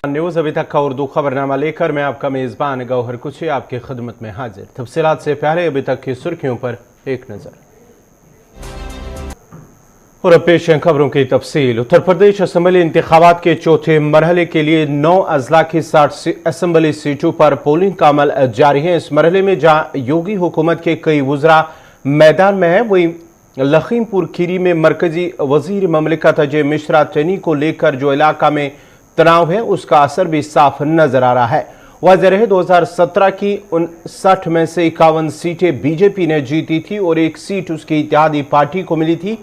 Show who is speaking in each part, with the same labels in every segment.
Speaker 1: News अभी तक का उर्दू खबरनामा लेकर मैं आपका मेज़बान गौहर कुछी आपकी खिदमत में हाजिर। तफसीलात से पहले अभी तक की सुर्खियों पर एक नज़र और अब पेश है खबरों की तफसील। उत्तर प्रदेश असम्बली इंतखाबात के चौथे मरहले के लिए 9 अजला की 60 असम्बली सीटों पर पोलिंग का अमल जारी है। इस मरहले में जहां योगी हुकूमत के कई वज़रा मैदान में है, वहीं लखीमपुर खीरी में मरकजी वजीर ममलिकत अजय मिश्रा तैनी को लेकर जो इलाका में तनाव है उसका असर भी साफ नजर आ रहा है। वाज़ेह रहे 2017 की 59 में से 51 सीटें बीजेपी ने जीती थी और एक सीट उसकी इत्तेहादी पार्टी को मिली थी।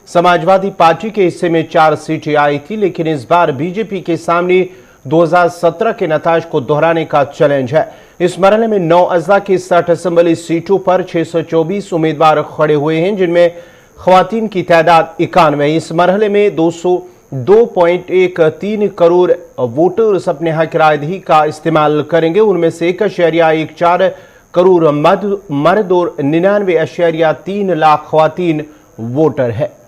Speaker 1: समाजवादी पार्टी के हिस्से में 4 सीटें आई थी, लेकिन इस बार बीजेपी के सामने 2017 के नताज को दोहराने का चैलेंज है। इस मरहले में 9 अजला की 60 असम्बली सीटों पर 624 उम्मीदवार खड़े हुए हैं, जिनमें ख्वातीन की तादाद 91 है। इस मरहले में 2.13 करोड़ वोटर्स अपने हक रायदही का इस्तेमाल करेंगे। उनमें से 1.14 करोड़ मर्द और 99.3 लाख ख्वातीन वोटर है।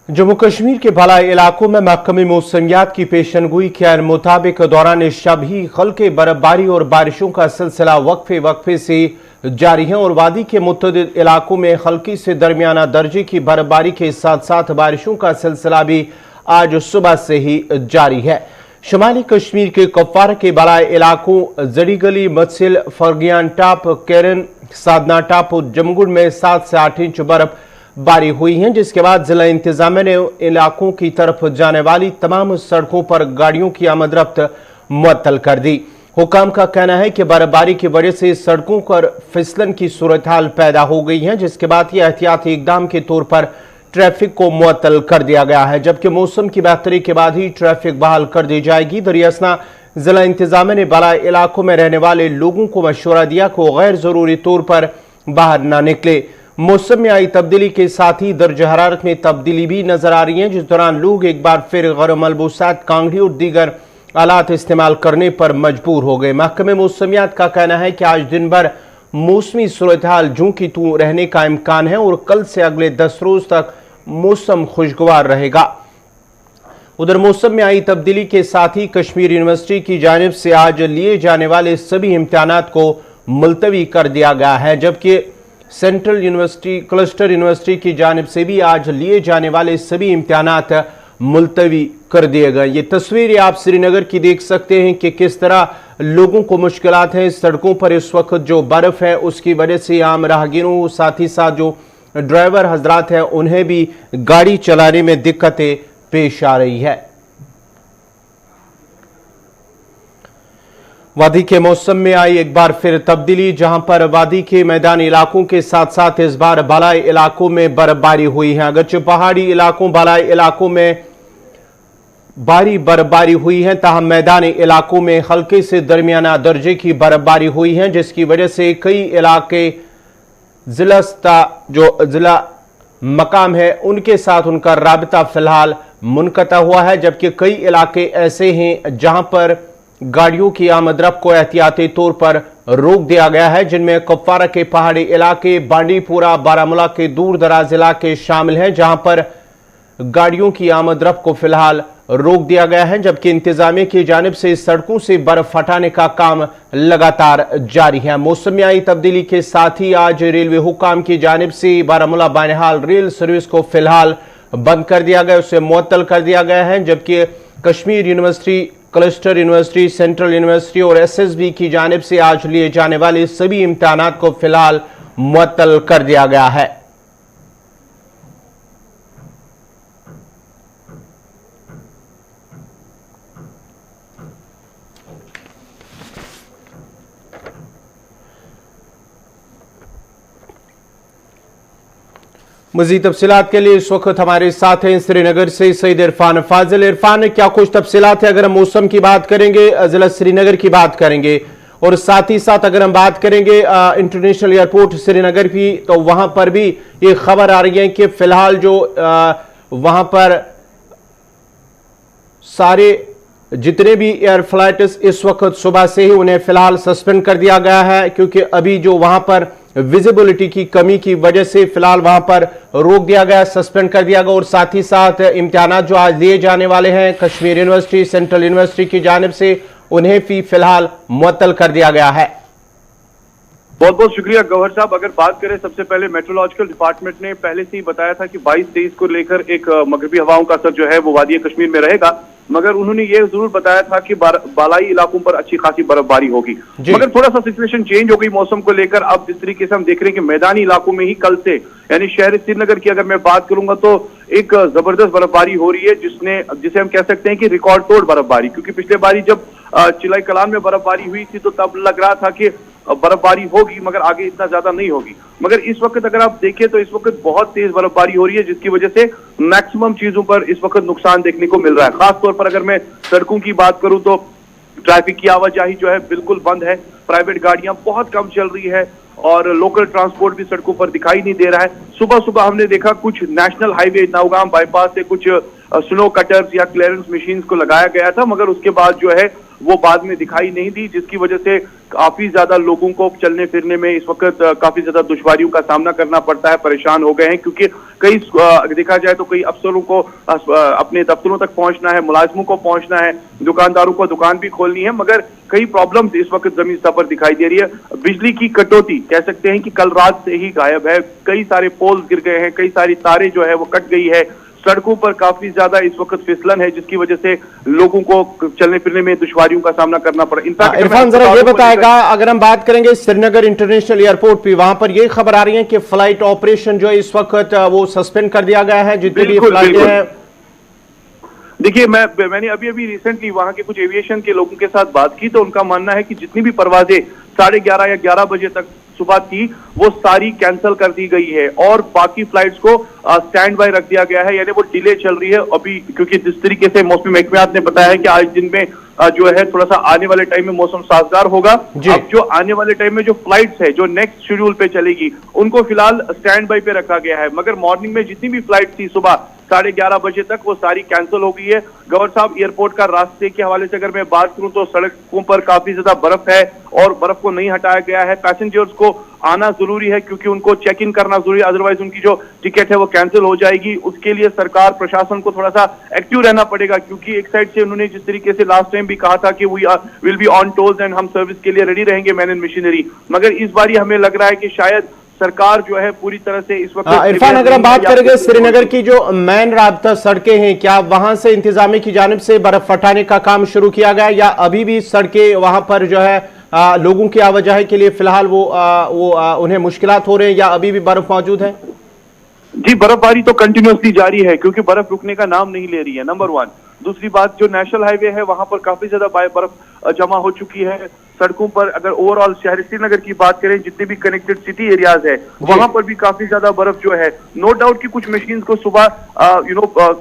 Speaker 1: जम्मू कश्मीर के बालाई इलाकों में महकमे मौसमियात की पेशनगोई के मुताबिक दौरान शब ही हल्के बर्फबारी और बारिशों का सिलसिला वक्फे से जारी है और वादी के मुतअद्दिद इलाकों में हल्की से दरमियाना दर्जे की बर्फबारी के साथ साथ बारिशों का सिलसिला भी आज सुबह से ही जारी है। शुमाली कश्मीर के कुपवारा के बालाई इलाकों जड़ीगली, मत्सिल, फर्गियान टाप, केरन, साधना टाप और जमगुड़ में 7 से 8 इंच बर्फ बारी हुई है, जिसके बाद जिला इंतजामिया ने इलाकों की तरफ जाने वाली तमाम सड़कों पर गाड़ियों की आमद-रफ्त मुअत्तल कर दी। हुकाम का कहना है कि बर्फबारी की वजह से सड़कों पर फिसलन की सूरत हाल पैदा हो गई है, जिसके बाद यह एहतियाती इकदाम के तौर पर ट्रैफिक को मुअत्तल कर दिया गया है, जबकि मौसम की बेहतरी के बाद ही ट्रैफिक बहाल कर दी जाएगी। दरियासना जिला इंतजामिया ने बालाई इलाकों में रहने वाले लोगों को मशवरा दिया कि गैर जरूरी तौर पर बाहर न निकले। मौसम में आई तब्दीली के साथ ही दर्ज हरारत में तब्दीली भी नजर आ रही है, जिस दौरान लोग एक बार फिर गरम मलबूसात, कांगड़ी और दीगर आलात इस्तेमाल करने पर मजबूर हो गए। महकमे मौसमियात का कहना है कि आज दिन भर मौसमी सूरत हाल जूं की तूं रहने का इम्कान है और कल से अगले 10 रोज तक मौसम खुशगवार रहेगा। उधर मौसम में आई तब्दीली के साथ ही कश्मीर यूनिवर्सिटी की जानिब से आज लिए जाने वाले सभी इम्तिहानात को मुलतवी कर दिया गया है, जबकि सेंट्रल यूनिवर्सिटी, क्लस्टर यूनिवर्सिटी की जानिब से भी आज लिए जाने वाले सभी इम्तिहानात मुलतवी कर दिए गए। ये तस्वीरें आप श्रीनगर की देख सकते हैं कि किस तरह लोगों को मुश्किलात हैं। सड़कों पर इस वक्त जो बर्फ है उसकी वजह से आम राहगीरों, साथ ही साथ जो ड्राइवर हजरात हैं, उन्हें भी गाड़ी चलाने में दिक्कतें पेश आ रही है। वादी के मौसम में आई एक बार फिर तब्दीली, जहां पर वादी के मैदानी इलाकों के साथ साथ इस बार बालाई इलाकों में बर्फबारी हुई है। अगरचे पहाड़ी इलाकों, बालाई इलाकों में भारी बर्फबारी हुई है, ताहम मैदानी इलाकों में हल्के से दरमियाना दर्जे की बर्फबारी हुई है, जिसकी वजह से कई इलाके जिला मकाम है उनके साथ उनका राबिता फिलहाल मुनक़ता हुआ है, जबकि कई इलाके ऐसे हैं जहां पर गाड़ियों की आमद-रफ्त को एहतियाती तौर पर रोक दिया गया है, जिनमें कुपवारा के पहाड़ी इलाके, बांडीपुरा, बारामूला के दूर दराज इलाके शामिल हैं, जहां पर गाड़ियों की आमद-रफ्त को फिलहाल रोक दिया गया है, जबकि इंतजामिया की जानिब से सड़कों से बर्फ हटाने का काम लगातार जारी है। मौसम में आई तब्दीली के साथ ही आज रेलवे हुकाम की जानिब से बारामूला बानिहाल रेल सर्विस को फिलहाल बंद कर दिया गया, उसे मुअत्तल कर दिया गया है, जबकि Kashmir university, cluster university, central university और SSB की जानिब से आज लिए जाने वाले सभी इम्तिहानात को फिलहाल मुअत्तल कर दिया गया है। मज़ीद तफसीलात के लिए इस वक्त हमारे साथ हैं श्रीनगर से सईद इरफान फाजिल। इरफान, क्या कुछ तफसीलात है? अगर हम मौसम की बात करेंगे, जिला श्रीनगर की बात करेंगे और साथ ही साथ अगर हम बात करेंगे इंटरनेशनल एयरपोर्ट श्रीनगर की, तो वहां पर भी ये खबर आ रही है कि फिलहाल जो वहां पर सारे जितने भी एयर फ्लाइट्स इस वक्त सुबह से ही उन्हें फिलहाल सस्पेंड कर दिया गया है, क्योंकि अभी जो वहां पर विजिबिलिटी की कमी की वजह से फिलहाल वहां पर रोक दिया गया, सस्पेंड कर दिया गया और साथ ही साथ इम्तिहानात जो आज लिए जाने वाले हैं कश्मीर यूनिवर्सिटी, सेंट्रल यूनिवर्सिटी की जानिब से, उन्हें भी फिलहाल मुअत्तल कर दिया गया है।
Speaker 2: बहुत बहुत शुक्रिया गौहर साहब। अगर बात करें, सबसे पहले मेट्रोलॉजिकल डिपार्टमेंट ने पहले से ही बताया था कि 22-23 को लेकर एक मगरबी हवाओं का असर जो है वो वादी कश्मीर में रहेगा, मगर उन्होंने ये जरूर बताया था कि बालाई इलाकों पर अच्छी खासी बर्फबारी होगी। मगर थोड़ा सा सिचुएशन चेंज हो गई मौसम को लेकर। अब जिस तरीके से हम देख रहे हैं कि मैदानी इलाकों में ही कल से, यानी शहर श्रीनगर की अगर मैं बात करूंगा तो एक जबरदस्त बर्फबारी हो रही है, जिसे हम कह सकते हैं कि रिकॉर्ड तोड़ बर्फबारी। क्योंकि पिछले बारी जब चिलाई कलान में बर्फबारी हुई थी तो तब लग रहा था कि बर्फबारी होगी मगर आगे इतना ज्यादा नहीं होगी। मगर इस वक्त अगर आप देखें तो इस वक्त बहुत तेज बर्फबारी हो रही है, जिसकी वजह से मैक्सिमम चीजों पर इस वक्त नुकसान देखने को मिल रहा है। खासतौर पर अगर मैं सड़कों की बात करूं तो ट्रैफिक की आवाजाही जो है बिल्कुल बंद है, प्राइवेट गाड़ियां बहुत कम चल रही है और लोकल ट्रांसपोर्ट भी सड़कों पर दिखाई नहीं दे रहा है। सुबह सुबह हमने देखा कुछ नेशनल हाईवे नौगाम बाईपास से कुछ स्नो कटर्स या क्लियरेंस मशीन को लगाया गया था, मगर उसके बाद जो है वो बाद में दिखाई नहीं दी, जिसकी वजह से काफी ज्यादा लोगों को चलने फिरने में इस वक्त काफी ज्यादा दुश्वारियों का सामना करना पड़ता है, परेशान हो गए हैं। क्योंकि कई देखा जाए तो कई अफसरों को अपने दफ्तरों तक पहुंचना है, मुलाजिमों को पहुंचना है, दुकानदारों को दुकान भी खोलनी है, मगर कई प्रॉब्लम्स इस वक्त जमीन सतह पर दिखाई दे रही है। बिजली की कटौती कह सकते हैं कि कल रात से ही गायब है, कई सारे पोल्स गिर गए हैं, कई सारी तारें जो है वो कट गई है, सड़कों पर काफी ज्यादा इस वक्त फिसलन है, जिसकी वजह से लोगों को चलने फिरने में दुश्वारियों का सामना करना पड़ा।
Speaker 1: इरफान जरा ये बताएगा, अगर हम बात करेंगे श्रीनगर इंटरनेशनल एयरपोर्ट पे, वहां पर ये खबर आ रही है कि फ्लाइट ऑपरेशन जो है इस वक्त वो सस्पेंड कर दिया गया है, जितनी भी फ्लाइटें हैं।
Speaker 2: देखिए, मैंने अभी रिसेंटली वहां के कुछ एविएशन के लोगों के साथ बात की तो उनका मानना है कि जितनी भी परवाजें 11:30 या 11 बजे तक सुबह थी वो सारी कैंसिल कर दी गई है और बाकी फ्लाइट्स को स्टैंड बाय रख दिया गया है, यानी वो डिले चल रही है अभी। क्योंकि जिस तरीके से मौसमी महकमियात ने बताया है कि आज दिन में जो है थोड़ा सा आने वाले टाइम में मौसम साजगार होगा। अब जो आने वाले टाइम में जो फ्लाइट्स है जो नेक्स्ट शेड्यूल पे चलेगी उनको फिलहाल स्टैंड बाय पे रखा गया है, मगर मॉर्निंग में जितनी भी फ्लाइट थी सुबह 11:30 बजे तक वो सारी कैंसिल हो गई है। गवर्नर साहब, एयरपोर्ट का रास्ते के हवाले से अगर मैं बात करूं तो सड़कों पर काफी ज्यादा बर्फ है और बर्फ को नहीं हटाया गया है। पैसेंजर्स को आना जरूरी है क्योंकि उनको चेक इन करना जरूरी है, अदरवाइज उनकी जो टिकट है वो कैंसिल हो जाएगी। उसके लिए सरकार प्रशासन को थोड़ा सा एक्टिव रहना पड़ेगा, क्योंकि एक साइड से उन्होंने जिस तरीके से लास्ट टाइम भी कहा था कि we will be on toes and हम सर्विस के लिए रेडी रहेंगे मैन एंड मशीनरी, मगर इस बारी हमें लग रहा है कि शायद सरकार जो है पूरी तरह से इस वक्त।
Speaker 1: इरफान, अगर हम बात करेंगे श्रीनगर की जो मेन राब्ता सड़कें हैं, क्या वहां से इंतजामिया की जानिब से बर्फ हटाने का काम शुरू किया गया या अभी भी सड़कें वहां पर जो है लोगों की आवाजाही के लिए फिलहाल उन्हें मुश्किलात हो रहे हैं या अभी भी बर्फ मौजूद है?
Speaker 2: जी, बर्फबारी तो कंटिन्यूसली जारी है क्योंकि बर्फ रुकने का नाम नहीं ले रही है, नंबर 1। दूसरी बात, जो नेशनल हाईवे है वहां पर काफी ज्यादा बर्फ जमा हो चुकी है। सड़कों पर अगर ओवरऑल शहर श्रीनगर की बात करें, जितने भी कनेक्टेड सिटी एरियाज है वहां पर भी काफी ज्यादा बर्फ जो है। नो डाउट कि कुछ मशीन को सुबह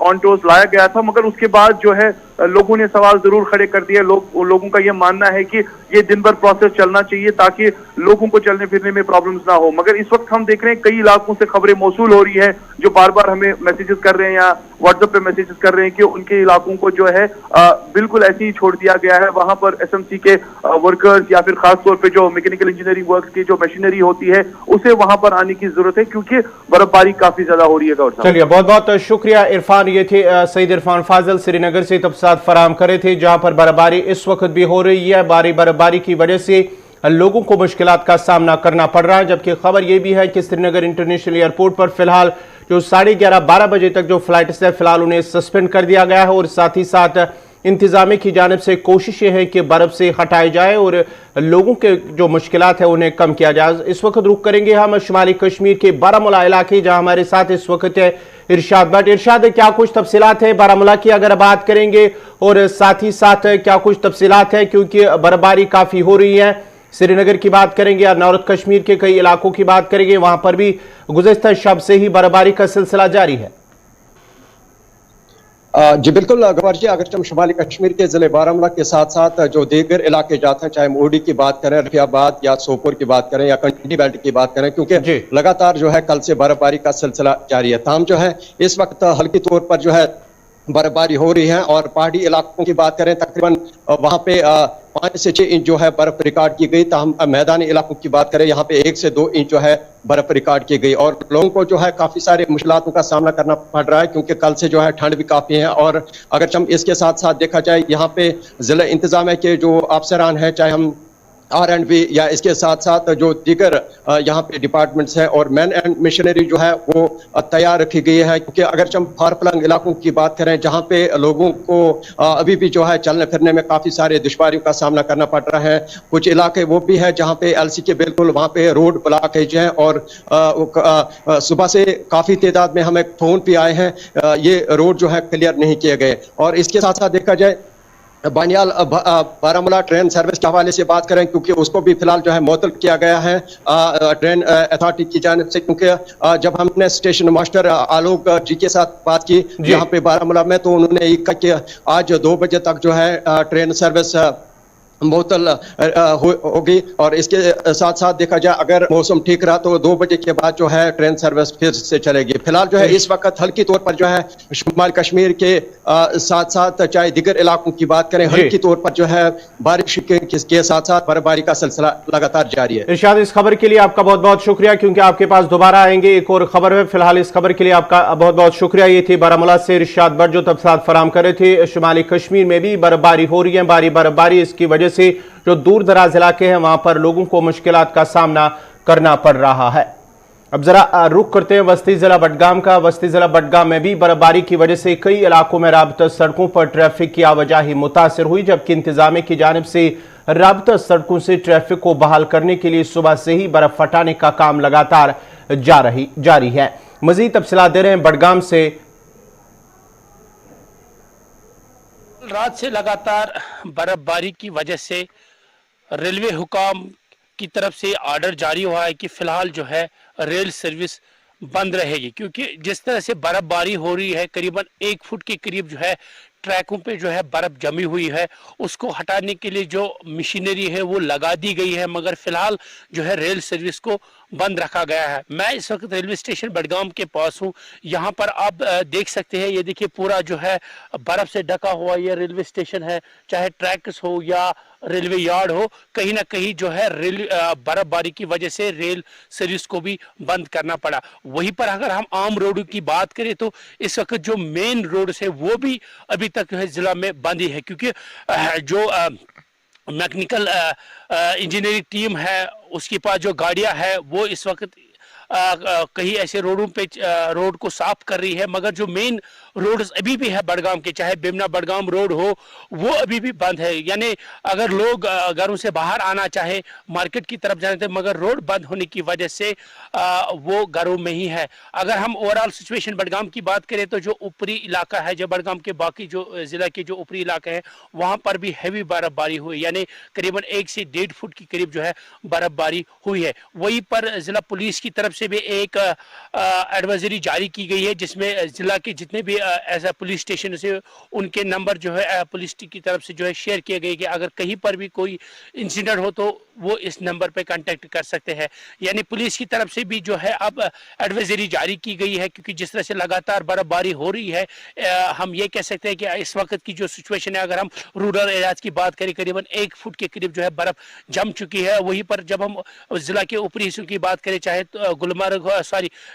Speaker 2: ऑन टोस लाया गया था, मगर उसके बाद जो है लोगों ने सवाल जरूर खड़े कर दिए। लोगों का यह मानना है कि ये दिन भर प्रोसेस चलना चाहिए ताकि लोगों को चलने फिरने में प्रॉब्लम्स ना हो। मगर इस वक्त हम देख रहे हैं कई इलाकों से खबरें मौसूल हो रही है जो बार बार हमें मैसेजेस कर रहे हैं या व्हाट्सएप पे मैसेजेस कर रहे हैं कि उनके इलाकों को जो है बिल्कुल ऐसे ही छोड़ दिया गया है। वहां पर एसएमसी के वर्कर्स या फिर खासतौर पे जो मैकेनिकल इंजीनियरिंग वर्क्स की जो मशीनरी होती है उसे वहां पर आने की जरूरत है क्योंकि बर्फबारी काफी ज्यादा हो रही है।
Speaker 1: चलिए, बहुत बहुत शुक्रिया इरफान। ये थे सईद इरफान फाजिल श्रीनगर से तफसीलात फराहम करे थे, जहां पर बर्फबारी इस वक्त भी हो रही है। बर्फबारी की वजह से लोगों को मुश्किलात का सामना करना पड़ रहा है। जबकि खबर यह भी है कि श्रीनगर इंटरनेशनल एयरपोर्ट पर फिलहाल जो 11:30-12 बजे तक जो फ्लाइट्स है फिलहाल उन्हें सस्पेंड कर दिया गया है और साथ ही साथ इंतजामिया की जानिब से कोशिशें हैं कि बर्फ से हटाए जाए और लोगों के जो मुश्किलात है उन्हें कम किया जाए। इस वक्त रुक करेंगे हम शुमाली कश्मीर के बारामूला इलाके, जहां हमारे साथ इस वक्त है इरशाद भट्ट। इरशाद, क्या कुछ तफसीलात है बारामूला की अगर बात करेंगे और साथ ही साथ क्या कुछ तफसीलात है, क्योंकि बर्फबारी काफी हो रही है। श्रीनगर की बात करेंगे या नॉर्थ कश्मीर के कई इलाकों की बात करेंगे, वहां पर भी गुज़िश्ता शब से ही बर्फबारी का सिलसिला जारी है।
Speaker 3: जी बिल्कुल गवर जी, अगर हम शुमाली कश्मीर के जिले बारामूला के साथ साथ जो दीगर इलाके जाते हैं, चाहे मोडी की बात करें, रफियाबाद या सोपोर की बात करें या कंडी बेल्ट की बात करें, क्योंकि लगातार जो है कल से बर्फबारी का सिलसिला जारी है। ताम जो है इस वक्त हल्की तौर पर जो है बर्फबारी हो रही है। और पहाड़ी इलाकों की बात करें तकरीबन वहां पे 5 से 6 इंच जो है बर्फ रिकॉर्ड की गई। हम मैदानी इलाकों की बात करें यहाँ पे 1 से 2 इंच जो है बर्फ रिकॉर्ड की गई। और लोगों को जो है काफी सारे मुश्किलातों का सामना करना पड़ रहा है क्योंकि कल से जो है ठंड भी काफी है। और अगर हम इसके साथ साथ देखा जाए यहाँ पे जिला इंतजामिया के जो अफसरान है, चाहे हम R&B या इसके साथ साथ जो दीगर यहाँ पे डिपार्टमेंट्स हैं और मैन एंड मशीनरी जो है वो तैयार रखी गई है। क्योंकि अगर हम फार फ्लंग इलाकों की बात करें जहाँ पे लोगों को अभी भी जो है चलने फिरने में काफी सारे दुश्वारियों का सामना करना पड़ रहा है। कुछ इलाके वो भी है जहाँ पे LC के बिल्कुल वहाँ पे रोड ब्लॉकेज है और सुबह से काफी तादाद में हमें फोन भी आए हैं, ये रोड जो है क्लियर नहीं किए गए। और इसके साथ साथ देखा जाए बानियाल बारामूला ट्रेन सर्विस के हवाले से बात करें क्योंकि उसको भी फिलहाल जो है मुअत्तल किया गया है ट्रेन अथॉरिटी की जानिब से। क्योंकि जब हमने स्टेशन मास्टर आलोक जी के साथ बात की यहाँ पे बारामूला में, तो उन्होंने ये कहा कि आज 2 बजे तक जो है ट्रेन सर्विस मुअत्तल होगी। और इसके साथ साथ देखा जाए अगर मौसम ठीक रहा तो 2 बजे के बाद जो है ट्रेन सर्विस फिर से चलेगी। फिलहाल जो है इस वक्त हल्की तौर पर जो है शुमाल कश्मीर के साथ साथ चाहे दिगर इलाकों की बात करें, हल्की तौर पर जो है बारिश के साथ साथ बर्फबारी का सिलसिला लगातार जारी है।
Speaker 1: इरशाद, इस खबर के लिए आपका बहुत बहुत शुक्रिया, क्योंकि आपके पास दोबारा आएंगे एक और खबर में। फिलहाल इस खबर के लिए आपका बहुत बहुत शुक्रिया। ये थी बारामूला से इरशाद बट जो तफसीलात फराहम कर रहे थे। शुमाली कश्मीर में भी बर्फबारी हो रही है, भारी बर्फबारी, इसकी वजह से जो दूर दराज इलाके हैं वहां पर लोगों को मुश्किलात का सामना करना पड़ रहा है। अब जरा रुख करते हैं वस्ती जिला बडगाम का। वस्ती जिला बडगाम में भी बर्फबारी की वजह से कई इलाकों में राबता सड़कों पर ट्रैफिक की आवाजाही मुतासिर हुई, जबकि इंतजामिया की जानिब से राबता सड़कों से ट्रैफिक को बहाल करने के लिए सुबह से ही बर्फ हटाने का काम लगातार जारी है। मजीद तफसीलात दे रहे हैं बडगाम से।
Speaker 4: रात से लगातार बर्फबारी की वजह से रेलवे हुकाम की तरफ से आर्डर जारी हुआ है कि फिलहाल जो है रेल सर्विस बंद रहेगी, क्योंकि जिस तरह से बर्फबारी हो रही है करीबन 1 फुट के करीब जो है ट्रैकों पे जो है बर्फ जमी हुई है, उसको हटाने के लिए जो मशीनरी है वो लगा दी गई है, मगर फिलहाल जो है रेल सर्विस को बंद रखा गया है। मैं इस वक्त रेलवे स्टेशन बडगाम के पास हूँ। यहाँ पर आप देख सकते हैं, ये देखिए पूरा जो है बर्फ से ढका हुआ ये रेलवे स्टेशन है, चाहे ट्रैक्स हो या रेलवे यार्ड हो, कहीं ना कहीं जो है बर्फबारी की वजह से रेल सर्विस को भी बंद करना पड़ा। वहीं पर अगर हम आम रोड की बात करें तो इस वक्त जो मेन रोड है वो भी अभी तक जो है जिला में बंद ही है, क्योंकि जो मैकेनिकल इंजीनियरिंग टीम है उसके पास जो गाड़ियां है वो इस वक्त कहीं ऐसे रोडों पे रोड को साफ कर रही है, मगर जो मेन रोड अभी भी है बडगाम के, चाहे बिमना बडगाम रोड हो, वो अभी भी बंद है। यानी अगर लोग घरों से बाहर आना चाहे, मार्केट की तरफ जाने थे, मगर रोड बंद होने की वजह से वो घरों में ही है। अगर हम ओवरऑल सिचुएशन बडगाम की बात करें तो जो ऊपरी इलाका है, जो बडगाम के बाकी जो जिला के जो ऊपरी इलाके हैं वहाँ पर भी हैवी बर्फबारी हुई, यानी करीबन 1 से 1.5 फुट के करीब जो है बर्फबारी हुई है। वहीं पर जिला पुलिस की तरफ से भी एक एडवाइजरी जारी की गई है, जिसमें जिला के जितने भी ऐसा पुलिस स्टेशन से उनके नंबर जो है पुलिस की तरफ से जो है शेयर किए गए कि अगर कहीं पर भी कोई इंसिडेंट हो तो वो इस नंबर पे कांटेक्ट कर सकते हैं। यानी पुलिस की तरफ से भी जो है अब एडवाइजरी जारी की गई है, क्योंकि जिस तरह से लगातार बर्फबारी हो रही है, हम ये कह सकते हैं कि इस वक्त की जो सिचुएशन है, अगर हम रूरल एरियाज की बात करें करीबन 1 फुट के करीब जो है बर्फ जम चुकी है। वहीं पर जब हम जिला के ऊपरी हिस्सों की बात करें, चाहे गुलमर्ग हो,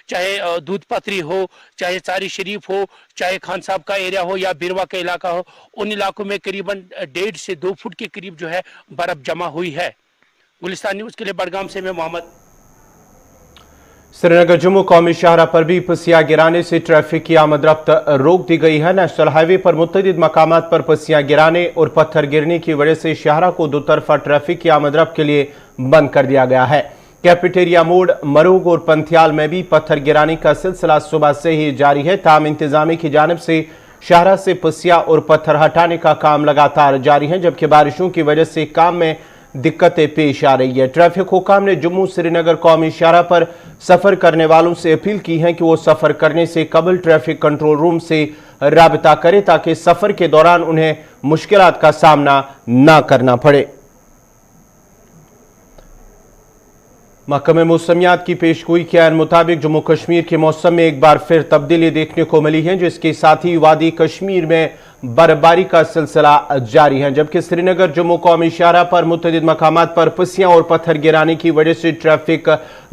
Speaker 4: चाहे दूध पथरी हो, चाहे सारी शरीफ हो, चाहे खान साहब का एरिया हो या बिरवा का इलाका हो, उन इलाकों में करीबन 1.5 से 2 फुट के करीब जो है बर्फ जमा हुई है। गुलिस्तान न्यूज के लिए बडगाम से मैं मोहम्मद।
Speaker 1: श्रीनगर जम्मू कौमी शाहरा पर भी पसियां गिराने से ट्रैफिक की आमद रफ्त रोक दी गई है। नेशनल हाईवे पर मुतअद्दिद मकामात पर पसियां गिराने और पत्थर गिरने की वजह से शाहरा को दोतरफा ट्रैफिक की आमद रफ्त के लिए बंद कर दिया गया है। कैफेटेरिया मोड़, मरूग और पंथियाल में भी पत्थर गिराने का सिलसिला सुबह से ही जारी है। ताम इंतजामिया की जानिब से शाहरा से पसिया और पत्थर हटाने का काम लगातार जारी है, जबकि बारिशों की वजह से काम में दिक्कतें पेश आ रही है। ट्रैफिक हुकाम ने जम्मू श्रीनगर कौमी शाहरा पर सफर करने वालों से अपील की है कि वो सफर करने से कबल ट्रैफिक कंट्रोल रूम से राबता करें, ताकि सफर के दौरान उन्हें मुश्किलात का सामना न करना पड़े। महकमे मौसमियात की पेशगोई के ऐन मुताबिक जम्मू कश्मीर के मौसम में एक बार फिर तब्दीली देखने को मिली है, जिसके साथ ही वादी कश्मीर में बर्फबारी का सिलसिला जारी है। जबकि श्रीनगर जम्मू कौमी शाहराह पर मुतअद्दिद मकामात पर पस्सियां और पत्थर गिराने की वजह से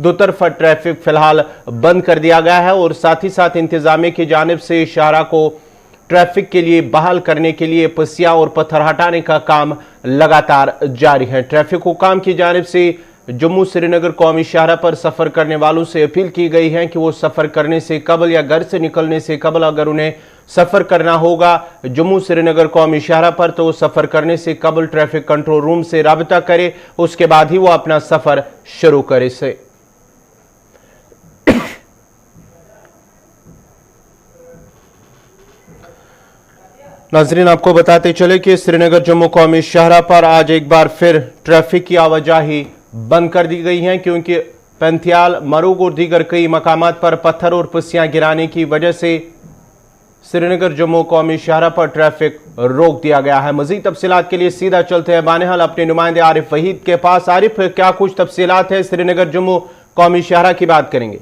Speaker 1: दोतरफा ट्रैफिक फिलहाल बंद कर दिया गया है और साथ ही साथ इंतजामिया की जानिब से शाहराह को ट्रैफिक के लिए बहाल करने के लिए पस्सियां और पत्थर हटाने का काम लगातार जारी है। ट्रैफिक हुकाम की जानिब से जम्मू श्रीनगर कौमी शाहराह पर सफर करने वालों से अपील की गई है कि वो सफर करने से कबल या घर से निकलने से कबल अगर उन्हें सफर करना होगा जम्मू श्रीनगर कौमी शाहराह पर तो वो सफर करने से कबल ट्रैफिक कंट्रोल रूम से राबता करे, उसके बाद ही वो अपना सफर शुरू करे। से नाजरीन, आपको बताते चले कि श्रीनगर जम्मू कौमी शाहराह पर आज एक बार फिर ट्रैफिक की आवाजाही बंद कर दी गई है, क्योंकि पंथियाल, मरूग और दीगर कई मकामात पर पत्थर और पस्सियां गिराने की वजह से श्रीनगर जम्मू कौमी शाहराह पर ट्रैफिक रोक दिया गया है। मजीद तफसीलात के लिए सीधा चलते हैं बानेहाल अपने नुमाइंदे आरिफ वहीद के पास। आरिफ, क्या कुछ तफसीलात है श्रीनगर जम्मू कौमी शाहराह की बात करेंगे?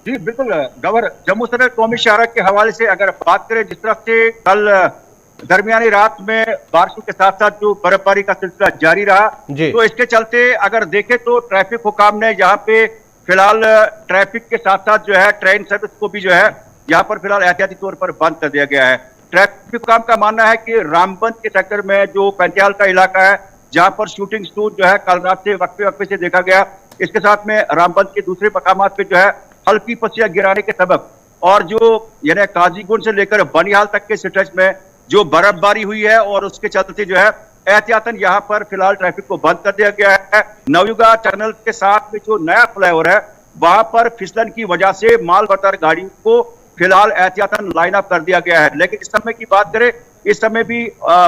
Speaker 5: जी बिल्कुल गवर, जम्मू श्रीनगर कौमी शाहराह के हवाले से अगर बात करें, जिस तरफ से कल दरमियानी रात में बारिशों के साथ साथ जो बर्फबारी का सिलसिला जारी रहा, तो इसके चलते अगर देखें तो ट्रैफिक हुकाम ने यहाँ पे फिलहाल ट्रैफिक के साथ साथ जो है ट्रेन सर्विस को भी जो है यहाँ पर फिलहाल एहतियाती तौर पर बंद कर दिया गया है। ट्रैफिक हुकाम का मानना है कि रामबंद के सेक्टर में जो पंथियाल का इलाका है, जहाँ पर शूटिंग स्टूर जो है कल रात से वक्फे से देखा गया, इसके साथ में रामबंद के दूसरे मकामात पे जो है हल्की पस्सियां गिराने के सबब और जो यानी काजीगुंड से लेकर बनिहाल तक के स्ट्रेच में जो बर्फबारी हुई है और उसके चलते जो है एहतियातन यहाँ पर फिलहाल ट्रैफिक को बंद कर दिया गया है। नवयुगा टनल के साथ में जो नया फ्लाईओवर है, वहां पर फिसलन की वजह से माल बतर गाड़ियों को फिलहाल एहतियातन लाइन अप कर दिया गया है। लेकिन इस समय की बात करें, इस समय भी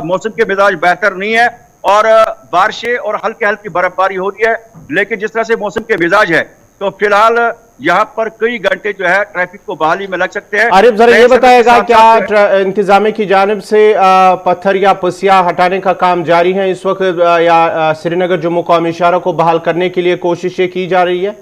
Speaker 5: मौसम के मिजाज बेहतर नहीं है और बारिशें और हल्की हल्की बर्फबारी हो रही है। लेकिन जिस तरह से मौसम के मिजाज है, तो फिलहाल यहाँ पर कई घंटे जो है ट्रैफिक को बहाली में लग सकते हैं।
Speaker 1: आरिफ, जरा ये बताएगा क्या इंतजामिया की जानिब से पत्थर या पस्सियां हटाने का काम जारी है इस वक्त, या श्रीनगर जम्मू कौमी शाहराह को बहाल करने के लिए कोशिशें की जा रही है?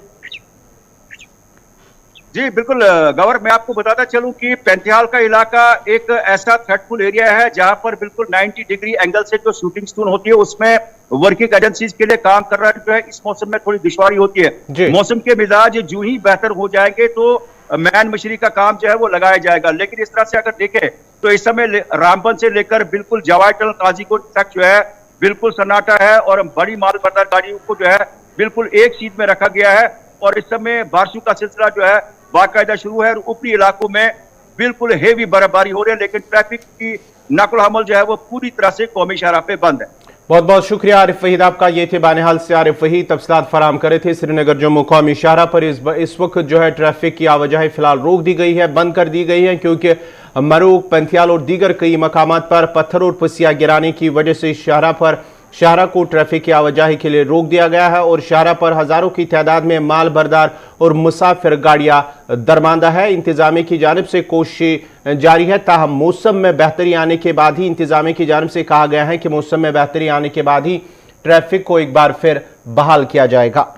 Speaker 5: जी बिल्कुल गवर, मैं आपको बताता चलूं कि पैंथियाल का इलाका एक ऐसा थ्रेटफुल एरिया है जहां पर बिल्कुल 90 डिग्री एंगल से जो शूटिंग स्टोन होती है उसमें वर्किंग एजेंसीज के लिए काम कर रहा है, जो है इस मौसम में थोड़ी दुश्वारी होती है। मौसम के मिजाज जो ही बेहतर हो जाएंगे तो मैन मशीनरी का काम जो है वो लगाया जाएगा। लेकिन इस तरह से अगर देखें तो इस समय रामबन से लेकर बिल्कुल जवाई टनल काजीकोट तक जो है बिल्कुल सन्नाटा है और बड़ी माल बरदार गाड़ियों को जो है बिल्कुल एक सीट में रखा गया है और इस समय बारिशों का सिलसिला जो है बाकायदा शुरू है और ऊपरी इलाकों में बिल्कुल हेवी बर्फबारी हो रही है। लेकिन ट्रैफिक की नकल हमल जो है वो पूरी तरह से कौमी शाहराह पे बंद है।
Speaker 1: बहुत बहुत शुक्रिया आरिफ वहीद आपका। ये थे बानेहाल से आरिफ वहीद, तफसीलात फराम करे थे। श्रीनगर जम्मू कौमी शाहराह पर इस वक्त जो है ट्रैफिक की आवाजाही फिलहाल रोक दी गई है, बंद कर दी गई है, क्योंकि मरूग, पंथियाल और दीगर कई मकामात पर पत्थर और पस्सियां गिराने की वजह से शाहराह को ट्रैफिक की आवाजाही के लिए रोक दिया गया है और शाहराह पर हजारों की तादाद में माल बरदार और मुसाफिर गाड़ियां दरमांदा है। इंतजामिया की जानिब से कोशिश जारी है, ताहम मौसम में बेहतरी आने के बाद ही इंतजामिया की जानिब से कहा गया है कि मौसम में बेहतरी आने के बाद ही ट्रैफिक को एक बार फिर बहाल किया जाएगा।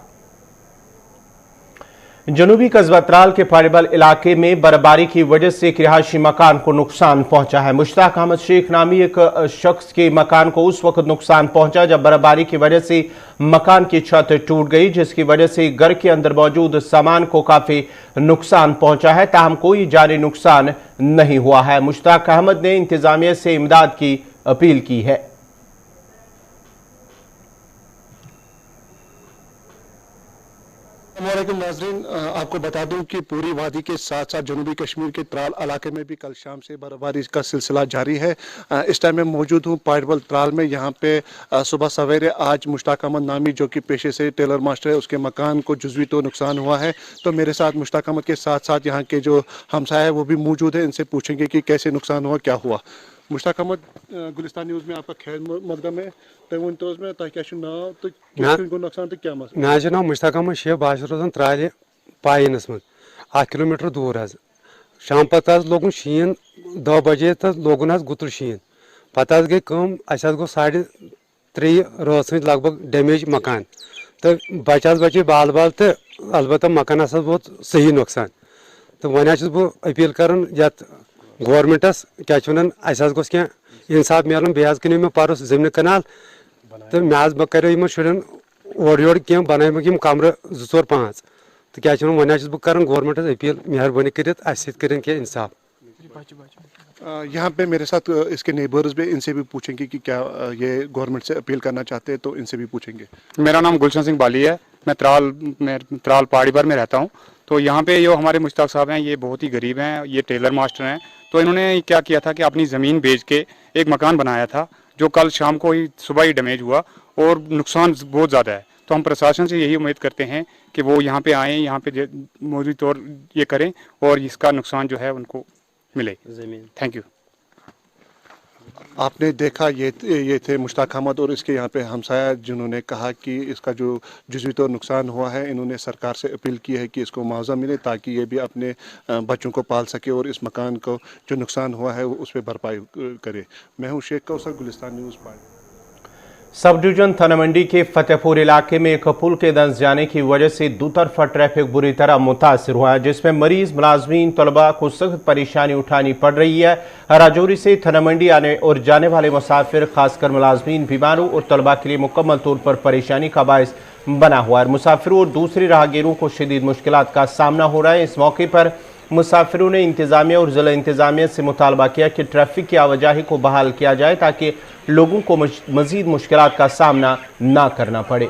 Speaker 1: जनूबी कस्बा त्राल के फाड़ेबल इलाके में बर्फबारी की वजह से एक रिहायशी मकान को नुकसान पहुंचा है। मुश्ताक अहमद शेख नामी एक शख्स के मकान को उस वक्त नुकसान पहुंचा जब बर्फबारी की वजह से मकान की छत टूट गई, जिसकी वजह से घर के अंदर मौजूद सामान को काफी नुकसान पहुंचा है, ताहम कोई जानी नुकसान नहीं हुआ है। मुश्ताक अहमद ने इंतजामिया से इमदाद की अपील की है।
Speaker 6: नाज़रीन, आपको बता दूं कि पूरी वादी के साथ साथ जनूबी कश्मीर के त्राल इलाके में भी कल शाम से बर्फबारी का सिलसिला जारी है। इस टाइम मैं मौजूद हूं पाइडबल त्राल में। यहां पे सुबह सवेरे आज मुश्ताक अहमद नामी जो कि पेशे से टेलर मास्टर है, उसके मकान को जुज़वी तो नुकसान हुआ है। तो मेरे साथ मुश्ताक अहमद के साथ साथ यहाँ के जो हमसाया है वो भी मौजूद है, इनसे पूछेंगे कि कैसे नुकसान हुआ, क्या हुआ। मुश्ताक अहमद, गुलिस्तान न्यूज़ में आपका खैर मकदम है। तो वो तो में तह क्या नाव तो नुकसान तो क्या मसला?
Speaker 7: मे नाव मुश्ताक अहमद शेख, बह रोजान त्राल पायनस मज 8 किलोमीटर दूर। शाम पत् लोगन शीन 10 बजे लोगन गुतुल शीन। पत् गई कम, अस गो 3:30 रात लगभग डैमेज मकान। तो बचे बाल बाल तो अलबत्ता मकान वोत सही नुकसान तो वन बह अपील कर गवर्नमेंटस क्या गोस क्या इंसाफ मिलन बे कनो मे परस जमीन कनाल तो मे करो शुरन ओर योर क्या बन कमर 2-4-5 तो क्या वन बह कर गवर्नमेंटस अपील मेहरबानी कर इंसाफ।
Speaker 6: यहाँ पे मेरे साथ इसके नेबर्स भी, इनसे भी पूछेंगे कि क्या ये गवर्नमेंट से अपील करना चाहते हैं, तो इनसे भी पूछेंगे।
Speaker 8: मेरा नाम गुलशन सिंह बाली है, मैं त्राल पहाड़ी पर में रहता हूँ। तो यहाँ पे जो हमारे मुश्ताक साहब हैं ये बहुत ही गरीब हैं, ये टेलर मास्टर हैं। तो इन्होंने क्या किया था कि अपनी ज़मीन बेच के एक मकान बनाया था जो कल शाम को ही सुबह ही डैमेज हुआ और नुकसान बहुत ज़्यादा है। तो हम प्रशासन से यही उम्मीद करते हैं कि वो यहाँ पे आएँ, यहाँ पे मौजूद तौर ये करें और इसका नुकसान जो है उनको मिले ज़मीन। Thank you.
Speaker 6: आपने देखा ये थे मुश्ताक अहमद और इसके यहाँ पे हमसाया, जिन्होंने कहा कि इसका जो जुज़वी तौर नुकसान हुआ है, इन्होंने सरकार से अपील की है कि इसको मुआवजा मिले ताकि ये भी अपने बच्चों को पाल सके और इस मकान को जो नुकसान हुआ है उस पर भरपाई करे। मैं हूँ Sheikh Kausar, Gulistan news party.
Speaker 1: Sub division Thana Mandi के फतेहपुर इलाके में एक पुल के धंस जाने की वजह से दोतरफा ट्रैफिक बुरी तरह मुतासिर हुआ है, जिसमें मरीज, मुलाजमीन, तलबा को सख्त परेशानी उठानी पड़ रही है। राजौरी से थाना मंडी आने और जाने वाले मुसाफिर, खासकर मुलाजमीन, बीमारों और तलबा के लिए मुकम्मल तौर पर परेशानी का बायस बना हुआ है। मुसाफिरों और दूसरे राहगीरों को शदीद मुश्किलात का सामना हो रहा है। इस मौके पर मुसाफिरों ने इंतजामिया और जिला इंतजामिया से मुतालबा किया कि ट्रैफिक की आवाजाही को बहाल किया जाए ताकि लोगों को मजीद मुश्किलात का सामना ना करना पड़े।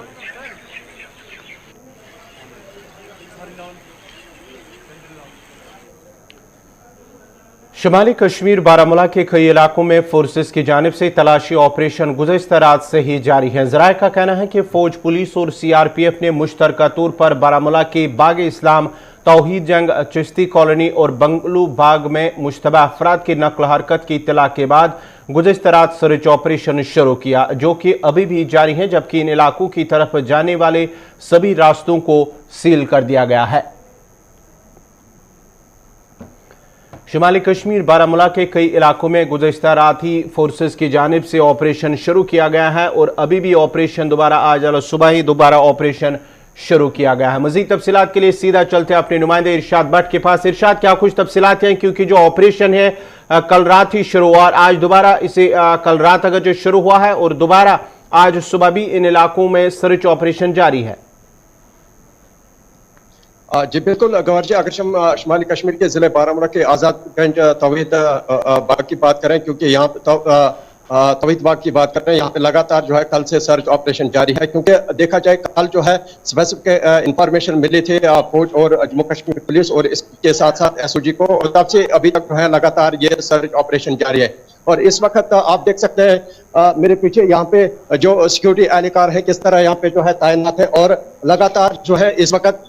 Speaker 1: शुमाली कश्मीर बारामूला के कई इलाकों में फोर्सेस की जानिब से तलाशी ऑपरेशन गुज़श्ता रात से ही जारी है। ज़राए का कहना है कि फौज, पुलिस और CRPF ने मुश्तरका तौर पर बारामूला के बाग इस्लाम, तौहीद जंग, चिश्ती कॉलोनी और बंगलू बाग में मुश्तबा अफराद की नकल हरकत की इत्तला के बाद गुज़श्ता रात सर्च ऑपरेशन शुरू किया, जो कि अभी भी जारी है, जबकि इन इलाकों की तरफ जाने वाले सभी रास्तों को सील कर दिया गया है। शुमाली कश्मीर बारामूला के कई इलाकों में गुज़श्ता रात ही फोर्सेस की जानिब से ऑपरेशन शुरू किया गया है और अभी भी ऑपरेशन दोबारा आज सुबह ही दोबारा ऑपरेशन शुरू किया गया है। मजीद तफसीलात के लिए सीधा चलते हैं अपने नुमाइंदे इरशाद भट्ट के पास। इरशाद, क्या कुछ तफसीलात हैं, क्योंकि जो ऑपरेशन है कल रात ही शुरू हुआ और आज दोबारा इसे कल रात अगर जो शुरू हुआ है और दोबारा आज सुबह भी इन इलाकों में सर्च ऑपरेशन जारी है।
Speaker 3: जी बिल्कुल गौर जी, अगर हम शुमाली कश्मीर के जिले बारामूला के आज़ादगंज तौहीद बाग की बात करें, क्योंकि यहाँ पे तौहीद बाग की बात कर रहे हैं, यहाँ पे लगातार जो है कल से सर्च ऑपरेशन जारी है। क्योंकि देखा जाए कल जो है स्पेसिफिक इंफॉर्मेशन मिली थी फौज और जम्मू कश्मीर पुलिस और इसके साथ साथ SOG को, और तब से अभी तक जो है लगातार ये सर्च ऑपरेशन जारी है। और इस वक्त आप देख सकते हैं मेरे पीछे यहाँ पे जो सिक्योरिटी एहलकार है किस तरह यहाँ पे जो है तैनात है और लगातार जो है इस वक्त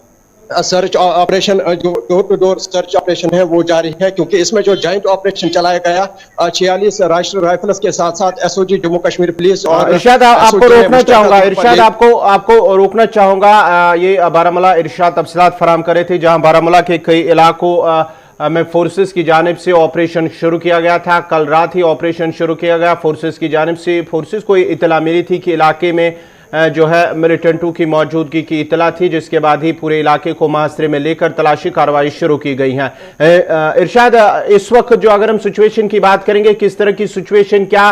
Speaker 3: सर्च ऑपरेशन, जो door to door search operation है वो जारी है। क्योंकि इसमें जो जॉइंट ऑपरेशन चलाया गया 46 राष्ट्रीय राइफल्स के साथ साथ SOG जम्मू कश्मीर पुलिस और
Speaker 1: इरशाद आपको रोकना चाहूंगा, इरशाद आपको रोकना चाहूंगा। ये बारामूला इरशाद तफसीलात फराम करे थे, जहां बारामूला के कई इलाकों में फोर्सेस की जानिब से ऑपरेशन शुरू किया गया था। कल रात ही ऑपरेशन शुरू किया गया फोर्सेस की जानिब से। फोर्सेस को इतला मिली थी कि इलाके में जो है मिलिटेंटों की मौजूदगी की इतला थी, जिसके बाद ही पूरे इलाके को मुहासरे में लेकर तलाशी कार्रवाई शुरू की गई है। इरशाद, इस वक्त जो अगर हम सिचुएशन की बात करेंगे, किस तरह की सिचुएशन, क्या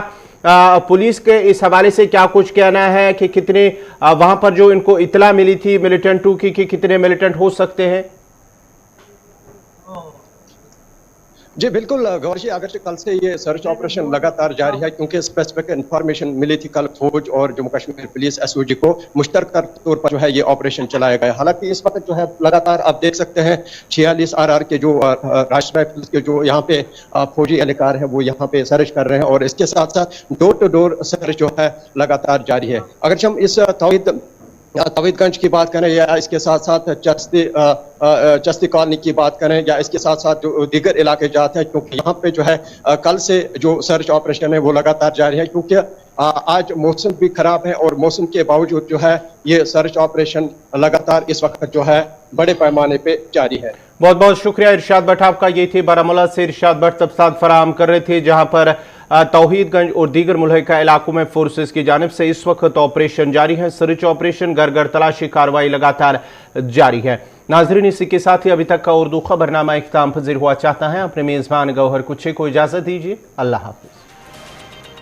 Speaker 1: पुलिस के इस हवाले से क्या कुछ कहना है कि कितने वहां पर जो इनको इतला मिली थी मिलिटेंटों की कि कितने मिलिटेंट हो सकते हैं?
Speaker 3: जी बिल्कुल गौर जी, अगर कल से ये सर्च ऑपरेशन लगातार जारी है, क्योंकि स्पेसिफिक इंफॉर्मेशन मिली थी कल फौज और जम्मू कश्मीर पुलिस SOG को मुश्तरका तौर पर जो है ये ऑपरेशन चलाया गया। हालांकि इस वक्त जो है लगातार आप देख सकते हैं 46 RR के जो राष्ट्रीय पुलिस के जो यहाँ पे फौजी एहलकार है वो यहाँ पे सर्च कर रहे हैं और इसके साथ साथ डोर टू डोर सर्च जो है लगातार जारी है। अगर हम इस तौहीदगंज की बात करें या इसके साथ साथ चिश्ती कॉलोनी की बात करें या इसके साथ साथ जो दीगर इलाके जाते हैं, क्योंकि यहाँ पे जो है कल से जो सर्च ऑपरेशन है वो लगातार जारी है। क्योंकि आज मौसम भी खराब है और मौसम के बावजूद जो है ये सर्च ऑपरेशन लगातार इस वक्त जो है बड़े पैमाने पे जारी है।
Speaker 1: बहुत बहुत शुक्रिया इरशाद भट्ट आपका। ये थे बारामूला से इरशाद भट्ट तफसीलात फराहम कर रहे थे, जहां पर तौहीदगंज और दीगर मुल्हिका इलाकों में फोर्सेस की जानिब से इस वक्त ऑपरेशन जारी है। सर्च ऑपरेशन, घर घर तलाशी कार्रवाई लगातार जारी है। नाजरीन, इसी के साथ ही अभी तक का उर्दू खबरनामा इख्तिताम पजीर हुआ। चाहता है अपने मेज़बान गौहर कुछे को इजाज़त दीजिए। अल्लाह हाफिज।